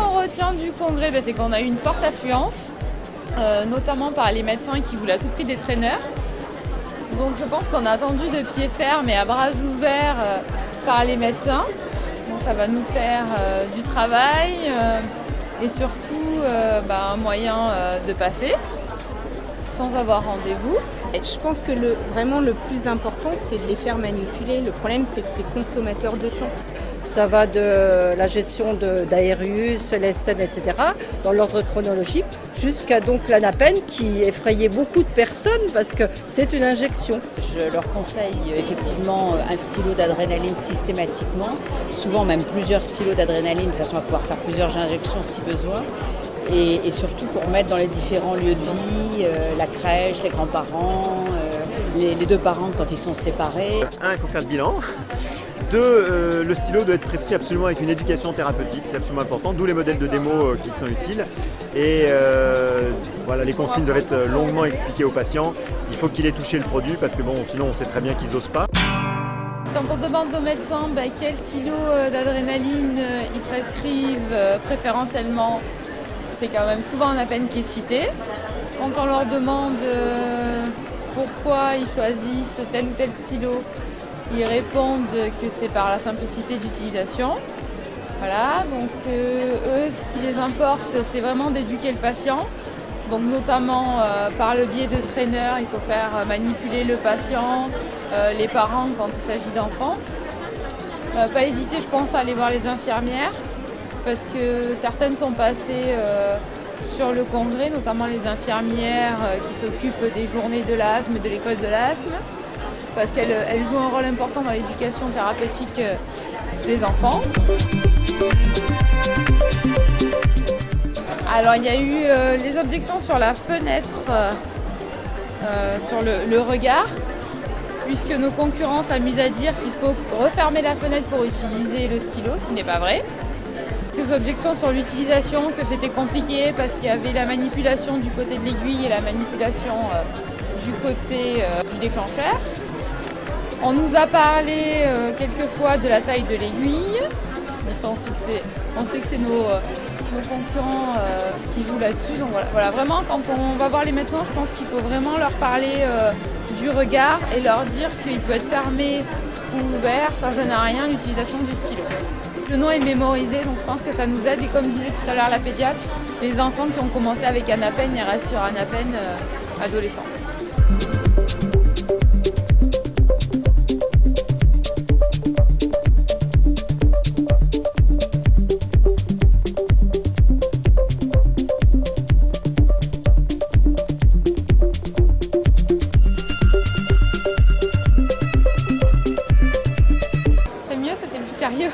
qu'on retient du congrès, c'est qu'on a eu une forte affluence, notamment par les médecins qui voulaient à tout prix des traîneurs. Donc je pense qu'on a attendu de pied ferme et à bras ouverts par les médecins. Donc ça va nous faire du travail et surtout un moyen de passer sans avoir rendez-vous. Je pense que vraiment le plus important, c'est de les faire manipuler. Le problème, c'est que c'est consommateur de temps. Ça va de la gestion d'Aerius, l'Esten, etc., dans l'ordre chronologique, jusqu'à donc l'Anapen qui effrayait beaucoup de personnes parce que c'est une injection. Je leur conseille effectivement un stylo d'adrénaline systématiquement, souvent même plusieurs stylos d'adrénaline de façon à pouvoir faire plusieurs injections si besoin. Et surtout pour mettre dans les différents lieux de vie, la crèche, les grands-parents, les deux parents quand ils sont séparés. Il faut faire le bilan. 2, le stylo doit être prescrit absolument avec une éducation thérapeutique, c'est absolument important, d'où les modèles de démo qui sont utiles. Et les consignes doivent être longuement expliquées aux patients. Il faut qu'il ait touché le produit parce que sinon on sait très bien qu'ils n'osent pas. Quand on demande aux médecins quel stylo d'adrénaline ils prescrivent préférentiellement, c'est quand même souvent un Anapen qui est cité. Quand on leur demande pourquoi ils choisissent tel ou tel stylo, ils répondent que c'est par la simplicité d'utilisation. Voilà, donc eux, ce qui les importe, c'est vraiment d'éduquer le patient. Donc notamment par le biais de traîneurs, il faut faire manipuler le patient, les parents quand il s'agit d'enfants. Pas hésiter, je pense, à aller voir les infirmières, parce que certaines sont passées sur le congrès, notamment les infirmières qui s'occupent des journées de l'asthme, de l'école de l'asthme, parce qu'elles jouent un rôle important dans l'éducation thérapeutique des enfants. Alors il y a eu les objections sur la fenêtre, sur le regard, puisque nos concurrents s'amusent à dire qu'il faut refermer la fenêtre pour utiliser le stylo, ce qui n'est pas vrai. Des objections sur l'utilisation, que c'était compliqué parce qu'il y avait la manipulation du côté de l'aiguille et la manipulation du côté du déclencheur. On nous a parlé quelquefois de la taille de l'aiguille. On sait que c'est nos concurrents qui jouent là-dessus. Donc voilà, vraiment, quand on va voir les médecins, je pense qu'il faut vraiment leur parler du regard et leur dire qu'il peut être fermé ou ouvert, ça gêne à rien l'utilisation du stylo. Le nom est mémorisé, donc je pense que ça nous aide. Et comme disait tout à l'heure la pédiatre, les enfants qui ont commencé avec Anapen, ils restent sur Anapen adolescents. C'est mieux, c'était plus sérieux.